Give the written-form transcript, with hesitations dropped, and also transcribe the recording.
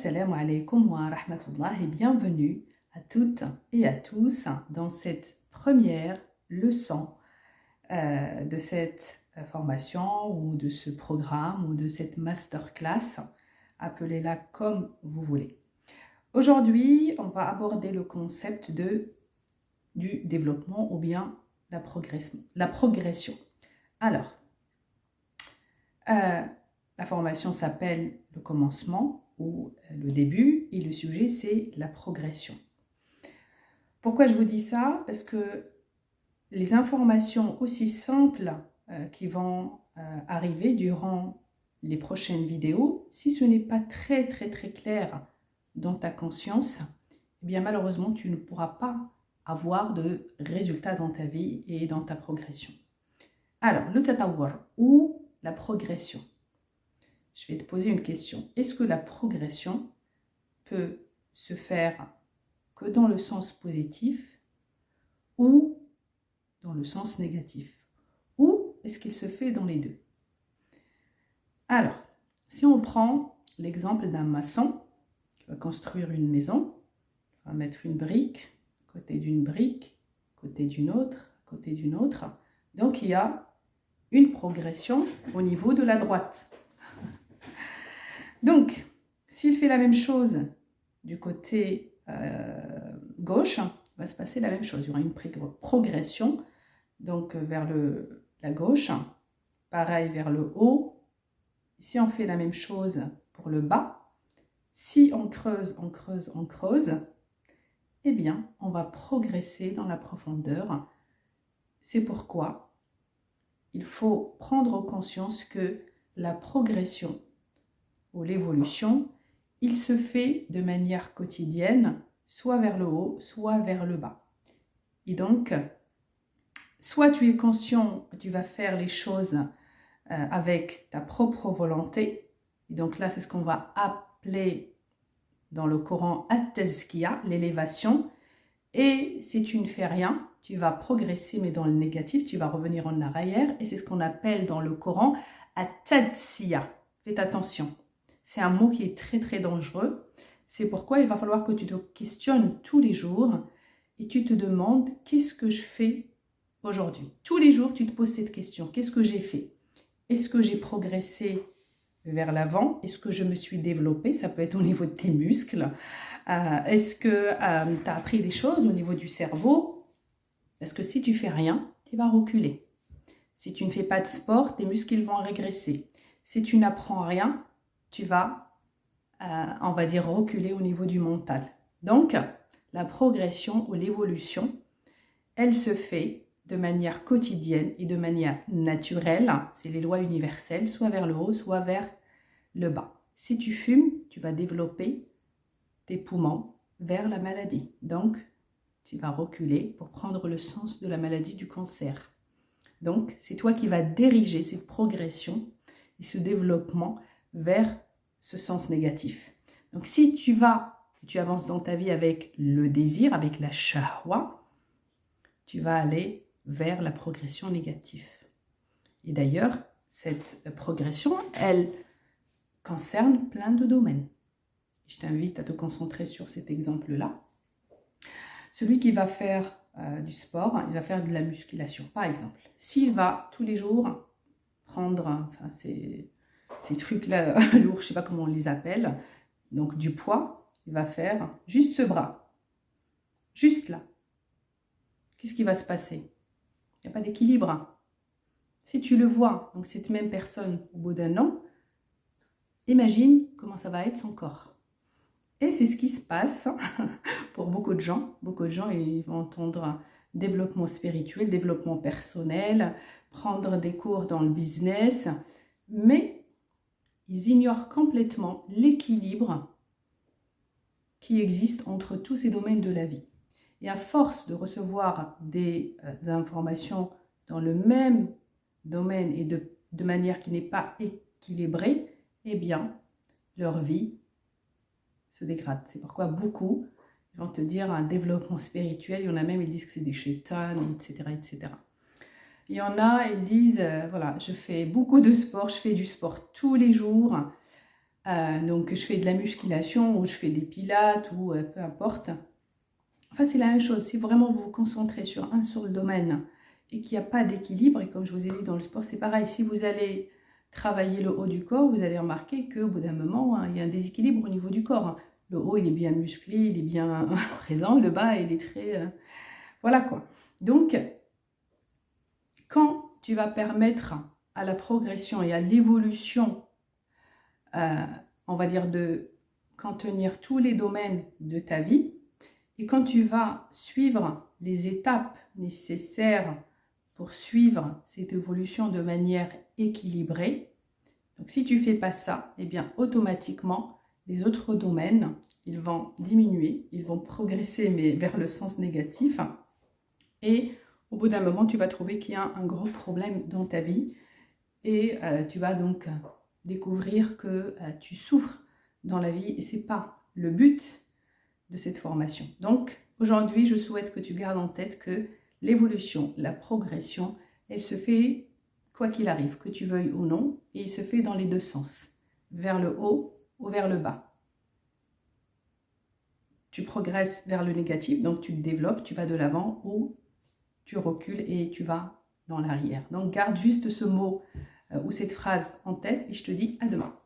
Assalamu alaikum wa rahmatullah et bienvenue à toutes et à tous dans cette première leçon de cette formation ou de ce programme ou de cette masterclass, appelez-la comme vous voulez. Aujourd'hui, on va aborder le concept du développement ou bien la progression. Alors, la formation s'appelle le commencement ou le début et le sujet c'est la progression. Pourquoi je vous dis ça? Parce que les informations aussi simples qui vont arriver durant les prochaines vidéos, si ce n'est pas très clair dans ta conscience, eh bien malheureusement tu ne pourras pas avoir de résultats dans ta vie et dans ta progression. Alors, le tatawwur ou la progression. Je vais te poser une question. Est-ce que la progression peut se faire que dans le sens positif ou dans le sens négatif? Ou est-ce qu'il se fait dans les deux? Alors, si on prend l'exemple d'un maçon qui va construire une maison, il va mettre une brique, côté d'une brique, côté d'une autre, côté d'une autre. Donc, il y a une progression au niveau de la droite. Donc, s'il fait la même chose du côté gauche, il va se passer la même chose. Il y aura une progression donc vers la gauche, pareil vers le haut. Si on fait la même chose pour le bas, si on creuse, on creuse, on creuse, eh bien, on va progresser dans la profondeur. C'est pourquoi il faut prendre conscience que la progression ou l'évolution, il se fait de manière quotidienne, soit vers le haut, soit vers le bas. Et donc, soit tu es conscient que tu vas faire les choses avec ta propre volonté, et donc là c'est ce qu'on va appeler dans le Coran at-tazkiya, l'élévation, et si tu ne fais rien, tu vas progresser mais dans le négatif, tu vas revenir en arrière, et c'est ce qu'on appelle dans le Coran at-tadsiya. Faites attention. C'est un mot qui est très dangereux. C'est pourquoi il va falloir que tu te questionnes tous les jours et tu te demandes qu'est-ce que je fais aujourd'hui. Tous les jours, tu te poses cette question. Qu'est-ce que j'ai fait? Est-ce que j'ai progressé vers l'avant? Est-ce que je me suis développée? Ça peut être au niveau de tes muscles. Est-ce que tu as appris des choses au niveau du cerveau? Parce que si tu fais rien, tu vas reculer. Si tu ne fais pas de sport, tes muscles vont régresser. Si tu n'apprends rien, tu vas, on va dire, reculer au niveau du mental. Donc, la progression ou l'évolution, elle se fait de manière quotidienne et de manière naturelle. C'est les lois universelles, soit vers le haut, soit vers le bas. Si tu fumes, tu vas développer tes poumons vers la maladie. Donc, tu vas reculer pour prendre le sens de la maladie du cancer. Donc, c'est toi qui vas diriger cette progression et ce développement vers ce sens négatif. Donc, si tu avances dans ta vie avec le désir, avec la shahwa, tu vas aller vers la progression négative. Et d'ailleurs, cette progression, elle concerne plein de domaines. Je t'invite à te concentrer sur cet exemple-là. Celui qui va faire du sport, il va faire de la musculation, par exemple. S'il va tous les jours prendre ces trucs-là lourds, je ne sais pas comment on les appelle, donc du poids, il va faire juste ce bras, juste là. Qu'est-ce qui va se passer? Il n'y a pas d'équilibre. Si tu le vois, donc cette même personne au bout d'un an, imagine comment ça va être son corps. Et c'est ce qui se passe pour beaucoup de gens. Beaucoup de gens, ils vont entendre développement spirituel, développement personnel, prendre des cours dans le business, mais ils ignorent complètement l'équilibre qui existe entre tous ces domaines de la vie. Et à force de recevoir des informations dans le même domaine et de manière qui n'est pas équilibrée, eh bien, leur vie se dégrade. C'est pourquoi beaucoup vont te dire un développement spirituel. Il y en a même, ils disent que c'est des shaitans, etc., etc. Il y en a, ils disent, voilà, je fais beaucoup de sport, je fais du sport tous les jours, Donc je fais de la musculation ou je fais des pilates ou peu importe. Enfin, c'est la même chose. Si vraiment vous vous concentrez sur un seul domaine et qu'il n'y a pas d'équilibre, et comme je vous ai dit dans le sport, c'est pareil. Si vous allez travailler le haut du corps, vous allez remarquer qu'au bout d'un moment, hein, il y a un déséquilibre au niveau du corps. Hein. Le haut, il est bien musclé, il est bien présent. Le bas, il est très... voilà quoi. Donc, quand tu vas permettre à la progression et à l'évolution, on va dire, de contenir tous les domaines de ta vie, et quand tu vas suivre les étapes nécessaires pour suivre cette évolution de manière équilibrée, donc si tu ne fais pas ça, eh bien automatiquement, les autres domaines, ils vont diminuer, ils vont progresser, mais vers le sens négatif. Et au bout d'un moment, tu vas trouver qu'il y a un gros problème dans ta vie. Et tu vas donc découvrir que tu souffres dans la vie et ce n'est pas le but de cette formation. Donc, aujourd'hui, je souhaite que tu gardes en tête que l'évolution, la progression, elle se fait quoi qu'il arrive, que tu veuilles ou non, et il se fait dans les deux sens, vers le haut ou vers le bas. Tu progresses vers le négatif, donc tu te développes, tu vas de l'avant, ou tu recules et tu vas dans l'arrière. Donc, garde juste ce mot ou cette phrase en tête et je te dis à demain.